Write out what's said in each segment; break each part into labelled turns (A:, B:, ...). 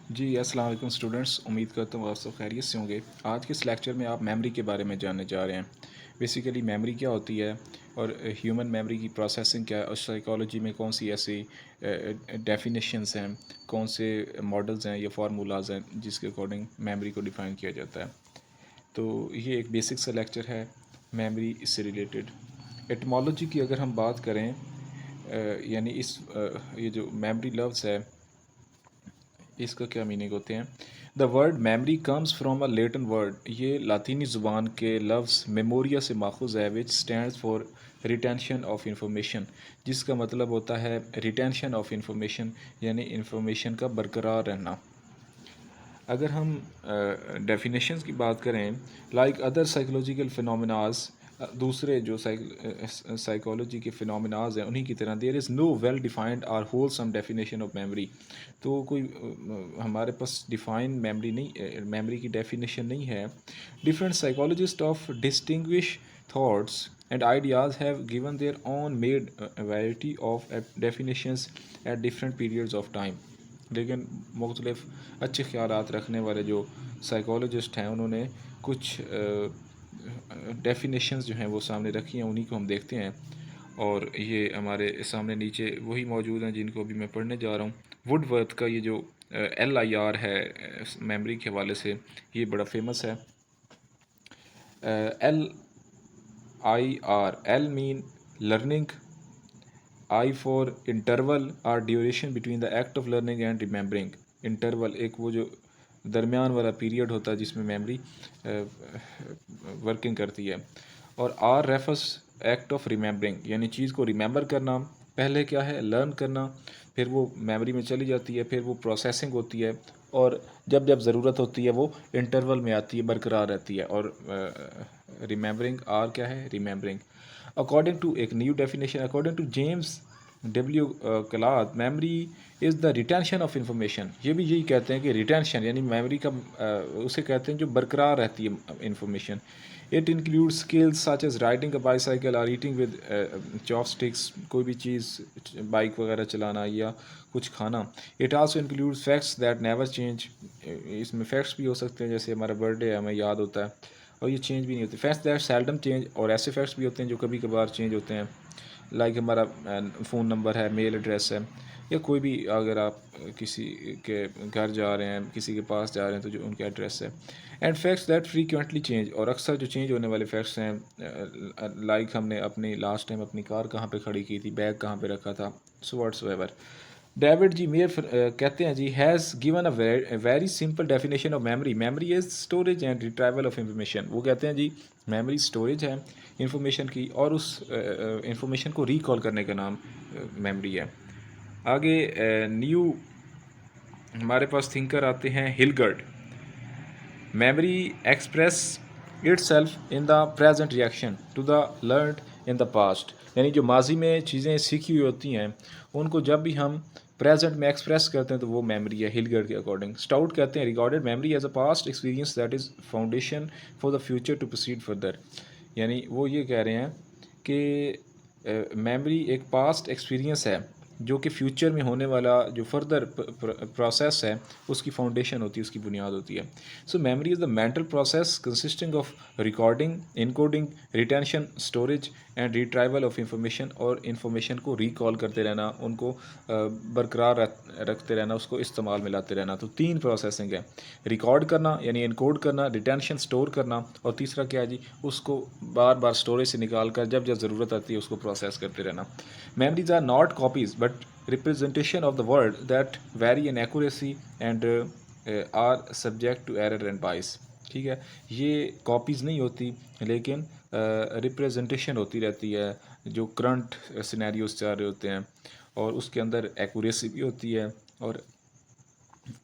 A: جی السلام علیکم اسٹوڈنٹس، امید کرتا ہوں آپ سب خیریت سے ہوں گے۔ آج کے اس لیکچر میں آپ میموری کے بارے میں جاننے جا رہے ہیں۔ بیسیکلی میموری کیا ہوتی ہے اور ہیومن میموری کی پروسیسنگ کیا ہے، اور سائیکالوجی میں کون سی ایسی ڈیفینیشنس ہیں، کون سے ماڈلز ہیں یا فارمولاز ہیں جس کے اکارڈنگ میموری کو ڈیفائن کیا جاتا ہے۔ تو یہ ایک بیسک سا لیکچر ہے میموری اس سے ریلیٹڈ۔ ایٹمالوجی کی اگر ہم بات کریں، یعنی یہ جو میموری لفظ ہے اس کا کیا میننگ ہوتے ہیں۔ The word memory comes from a Latin word, یہ لاطینی زبان کے لفظ میموریا سے ماخوذ ہے، which stands for retention of information, جس کا مطلب ہوتا ہے ریٹینشن آف انفارمیشن، یعنی انفارمیشن کا برقرار رہنا۔ اگر ہم ڈیفینیشنز کی بات کریں، لائک ادر سائیکولوجیکل فنومناز، دوسرے جو سائیکالوجی کے فنومناز ہیں انہی کی طرح، there is no well defined اور wholesome definition of memory, تو کوئی ہمارے پاس ڈیفائن میموری کی ڈیفینیشن نہیں ہے۔ Different psychologist of distinguish thoughts and ideas have given their own made variety of definitions at different periods of time, لیکن مختلف اچھے خیالات رکھنے والے جو سائیکالوجسٹ ہیں انہوں نے کچھ ڈیفینیشنز جو ہیں وہ سامنے رکھی ہیں، انہی کو ہم دیکھتے ہیں۔ اور یہ ہمارے سامنے نیچے وہی موجود ہیں جن کو ابھی میں پڑھنے جا رہا ہوں۔ وڈ ورتھ کا یہ جو LIR ہے میموری کے حوالے سے، یہ بڑا فیمس ہے۔ LIR، L mean learning, I for interval اور duration between the act of learning and remembering. Interval ایک وہ جو درمیان والا پیریڈ ہوتا ہے جس میں میموری ورکنگ کرتی ہے، اور R refers act of remembering, یعنی چیز کو ریممبر کرنا۔ پہلے کیا ہے، لرن کرنا، پھر وہ میموری میں چلی جاتی ہے، پھر وہ پروسیسنگ ہوتی ہے، اور جب جب ضرورت ہوتی ہے وہ انٹرول میں آتی ہے، برقرار رہتی ہے۔ اور ریممبرنگ، R کیا ہے، ریممبرنگ۔ اکارڈنگ ٹو ایک new definition, according to James W Klath, memory is the retention of information. یہ بھی یہی کہتے ہیں کہ ریٹینشن یعنی میموری کا اسے کہتے ہیں جو برقرار رہتی ہے information. It include skills such as riding a bicycle اور ایٹنگ ود چاپ اسٹکس، کوئی بھی چیز بائک وغیرہ چلانا یا کچھ کھانا۔ It also include facts that never change, اس میں فیکٹس بھی ہو سکتے ہیں جیسے ہمارا برتھ ڈے ہمیں یاد ہوتا ہے اور یہ چینج بھی نہیں ہوتی۔ فیکٹس دیٹ سیلڈم چینج، اور ایسے فیکٹس بھی ہوتے ہیں جو کبھی کبھار چینج ہوتے ہیں، لائک ہمارا فون نمبر ہے، میل ایڈریس ہے، یا کوئی بھی اگر آپ کسی کے گھر جا رہے ہیں، کسی کے پاس جا رہے ہیں تو جو ان کے ایڈریس ہے۔ And facts that frequently change, اور اکثر جو چینج ہونے والے فیکٹس ہیں، لائک ہم نے اپنی لاسٹ ٹائم اپنی کار کہاں پہ کھڑی کی تھی، بیگ کہاں پہ رکھا تھا، so what's ever. David G Myers کہتے ہیں جی، he's given a very simple definition of memory, memory is storage and retrieval of information. وہ کہتے ہیں جی میموری اسٹوریج ہے انفارمیشن کی، اور اس انفارمیشن کو ریکال کرنے کا نام میموری ہے۔ آگے نیو ہمارے پاس تھنکر آتے ہیں، Hilgard. Memory express itself in the present reaction to the learned in the past, یعنی جو ماضی میں چیزیں سیکھی ہوئی ہوتی ہیں ان کو جب بھی ہم پریزنٹ میں ایکسپریس کرتے ہیں تو وہ میموری ہے ہلگرڈ کے اکارڈنگ۔ اسٹاؤٹ کہتے ہیں، recorded memory as a past experience that is foundation for the future to proceed further, یعنی وہ یہ کہہ رہے ہیں کہ میموری ایک پاسٹ ایکسپیرینس ہے جو کہ فیوچر میں ہونے والا جو فردر پروسیس ہے اس کی فاؤنڈیشن ہوتی ہے، اس کی بنیاد ہوتی ہے۔ So memory is the mental process consisting of recording, encoding, retention, storage and retrieval of information, اور انفارمیشن کو ریکال کرتے رہنا، ان کو برقرار رکھتے رہنا، اس کو استعمال میں لاتے رہنا۔ تو تین پروسیسنگ ہے، ریکارڈ کرنا یعنی انکوڈ کرنا، ریٹینشن اسٹور کرنا، اور تیسرا کیا ہے جی، اس کو بار بار اسٹوریج سے نکال کر جب جب ضرورت آتی ہے اس کو پروسیس کرتے رہنا۔ Memories are not copies but representation of the world that vary in accuracy and are subject to error and bias. ٹھیک ہے، یہ کاپیز نہیں ہوتی لیکن ریپرزنٹیشن ہوتی رہتی ہے جو کرنٹ سینیریوز چل رہے ہوتے ہیں، اور اس کے اندر ایکوریسی بھی ہوتی ہے اور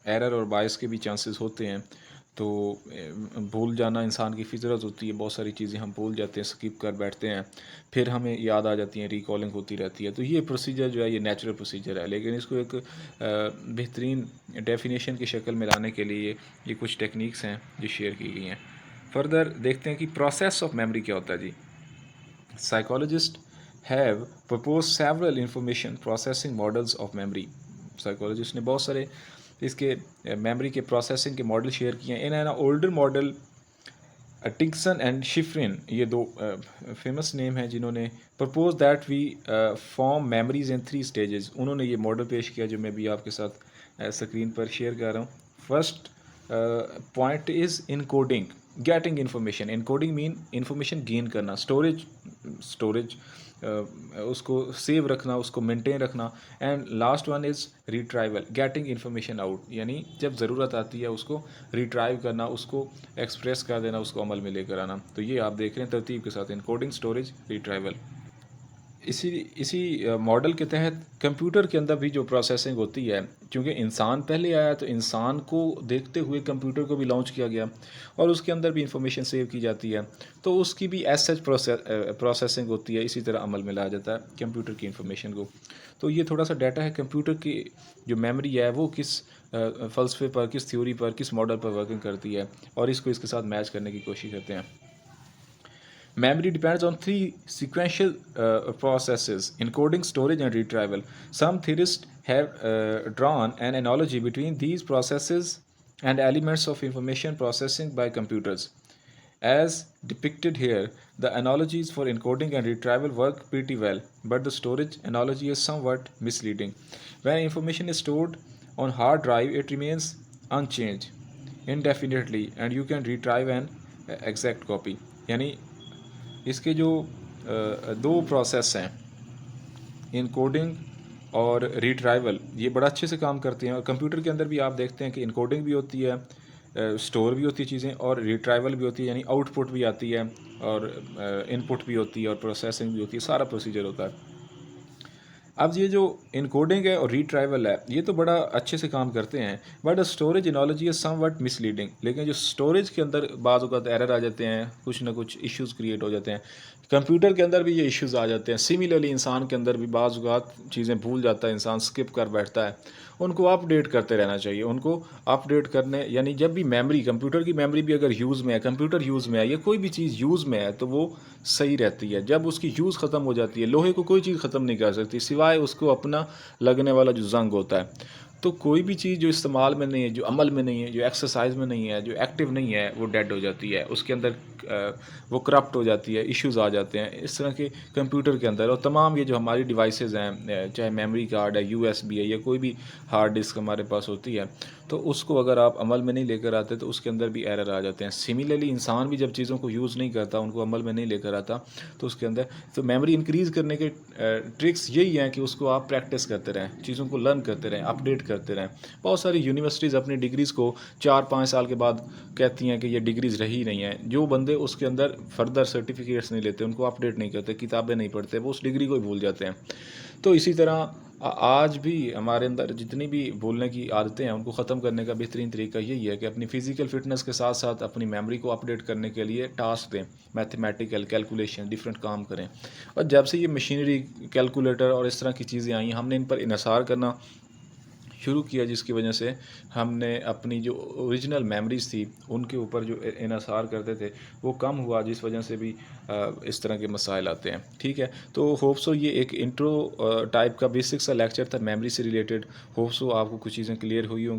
A: ایرر اور بائس کے بھی چانسز ہوتے ہیں۔ تو بھول جانا انسان کی فطرت ہوتی ہے، بہت ساری چیزیں ہم بھول جاتے ہیں، سکپ کر بیٹھتے ہیں، پھر ہمیں یاد آ جاتی ہیں، ریکالنگ ہوتی رہتی ہے۔ تو یہ پروسیجر جو ہے یہ نیچرل پروسیجر ہے، لیکن اس کو ایک بہترین ڈیفینیشن کی شکل میں لانے کے لیے یہ کچھ ٹیکنیکس ہیں جو شیئر کی گئی ہیں۔ فردر دیکھتے ہیں کہ پروسیس آف میموری کیا ہوتا ہے جی۔ Psychologist have propose several information processing models of memory. Psychologist نے بہت سارے اس کے میموری کے پروسیسنگ کے ماڈل شیئر کیے ہیں. In older model Atkinson and Shiffrin, یہ دو فیمس نیم ہیں جنہوں نے propose that we form memories in 3 stages. انہوں نے یہ ماڈل پیش کیا جو میں بھی آپ کے ساتھ اسکرین پر شیئر کر رہا ہوں. First point is encoding, getting information. Encoding مین انفارمیشن گین کرنا، اسٹوریج اس کو سیو رکھنا، اس کو مینٹین رکھنا. And last one is retrieval, getting information out, یعنی جب ضرورت آتی ہے اس کو ریٹرائیو کرنا، اس کو ایکسپریس کر دینا، اس کو عمل میں لے کر آنا. تو یہ آپ دیکھ رہے ہیں ترتیب کے ساتھ، انکوڈنگ، اسٹوریج، ریٹرائیول. اسی ماڈل کے تحت کمپیوٹر کے اندر بھی جو پروسیسنگ ہوتی ہے، چونکہ انسان پہلے آیا تو انسان کو دیکھتے ہوئے کمپیوٹر کو بھی لانچ کیا گیا اور اس کے اندر بھی انفارمیشن سیو کی جاتی ہے، تو اس کی بھی ایز سچ پروسیسنگ ہوتی ہے، اسی طرح عمل میں لایا جاتا ہے کمپیوٹر کی انفارمیشن کو. تو یہ تھوڑا سا ڈیٹا ہے کمپیوٹر کی جو میموری ہے وہ کس فلسفے پر، کس تھیوری پر، کس ماڈل پر ورکنگ کرتی ہے، اور اس کو اس کے ساتھ میچ کرنے کی کوشش کرتے ہیں. Memory depends on 3 sequential processes: encoding, storage, and retrieval. Some theorists have drawn an analogy between these processes and elements of information processing by computers. As depicted here, the analogies for encoding and retrieval work pretty well, but the storage analogy is somewhat misleading. When information is stored on hard drive, it remains unchanged indefinitely, and you can retrieve an exact copy. یعنی اس کے جو دو process ہیں، encoding اور ریٹرائیول، یہ بڑا اچھے سے کام کرتے ہیں. اور کمپیوٹر کے اندر بھی آپ دیکھتے ہیں کہ انکوڈنگ بھی ہوتی ہے، اسٹور بھی ہوتی ہے چیزیں، اور ریٹرائیول بھی ہوتی ہے، یعنی آؤٹ پٹ بھی آتی ہے اور ان پٹ بھی ہوتی ہے اور پروسیسنگ بھی ہوتی ہے، سارا پروسیجر ہوتا ہے. اب یہ جو انکوڈنگ ہے اور ریٹرائیول ہے یہ تو بڑا اچھے سے کام کرتے ہیں، but storage analogy is some what miss leading. لیکن جو اسٹوریج کے اندر بعض اوقات ایرر آ جاتے ہیں، کچھ نہ کچھ ایشوز کریٹ ہو جاتے ہیں. کمپیوٹر کے اندر بھی یہ ایشوز آ جاتے ہیں. سملرلی انسان کے اندر بھی بعض اوقات چیزیں بھول جاتا ہے، انسان اسکپ کر بیٹھتا ہے. ان کو اپ ڈیٹ کرتے رہنا چاہیے. ان کو اپ ڈیٹ کرنے، یعنی جب بھی میموری، کمپیوٹر کی میموری بھی اگر یوز میں ہے، کمپیوٹر یوز میں ہے، یا کوئی بھی چیز یوز میں ہے تو وہ صحیح رہتی ہے. جب اس کی یوز ختم ہو جاتی ہے، لوہے کو کوئی چیز ختم نہیں کر سکتی سوائے اس کو اپنا لگنے والا جو زنگ ہوتا ہے. تو کوئی بھی چیز جو استعمال میں نہیں ہے، جو عمل میں نہیں ہے، جو ایکسرسائز میں نہیں ہے، جو ایکٹیو نہیں ہے، وہ ڈیڈ ہو جاتی ہے. اس کے اندر وہ کرپٹ ہو جاتی ہے، ایشوز آ جاتے ہیں اس طرح کے کمپیوٹر کے اندر. اور تمام یہ جو ہماری ڈیوائسز ہیں، چاہے میموری کارڈ ہے، یو ایس بی ہے، یا کوئی بھی ہارڈ ڈسک ہمارے پاس ہوتی ہے، تو اس کو اگر آپ عمل میں نہیں لے کر آتے تو اس کے اندر بھی ایرر آ جاتے ہیں. سملرلی انسان بھی جب چیزوں کو یوز نہیں کرتا، ان کو عمل میں نہیں لے کر آتا، تو اس کے اندر تو میموری انکریز کرنے کے ٹرکس یہی ہیں کہ اس کو آپ پریکٹس کرتے رہیں، چیزوں کو لرن کرتے رہیں، اپ ڈیٹ کرتے رہیں. بہت ساری یونیورسٹیز اپنی ڈگریز کو 4-5 سال کے بعد کہتی ہیں کہ یہ ڈگریز رہی نہیں ہیں. جو بندے اس کے اندر فردر سرٹیفکیٹس نہیں لیتے، ان کو اپ ڈیٹ نہیں کرتے، کتابیں نہیں پڑھتے، وہ اس ڈگری کو ہی بھول جاتے ہیں. تو اسی طرح آج بھی ہمارے اندر جتنی بھی بولنے کی عادتیں ہیں ان کو ختم کرنے کا بہترین طریقہ یہی ہے کہ اپنی فزیکل فٹنس کے ساتھ ساتھ اپنی میموری کو اپ ڈیٹ کرنے کے لیے ٹاسک دیں، میتھمیٹیکل کیلکولیشن، ڈفرینٹ کام کریں. اور جب سے یہ مشینری، کیلکولیٹر اور اس طرح کی چیزیں آئیں، ہم نے ان پر انحصار کرنا شروع کیا، جس کی وجہ سے ہم نے اپنی جو اوریجنل میموریز تھی ان کے اوپر جو انحصار کرتے تھے وہ کم ہوا، جس وجہ سے بھی اس طرح کے مسائل آتے ہیں. ٹھیک ہے، تو ہوپ سو یہ ایک انٹرو ٹائپ کا بیسک سا لیکچر تھا میموری سے ریلیٹڈ. ہوپ سو آپ کو کچھ چیزیں کلیئر ہوئی ہوں.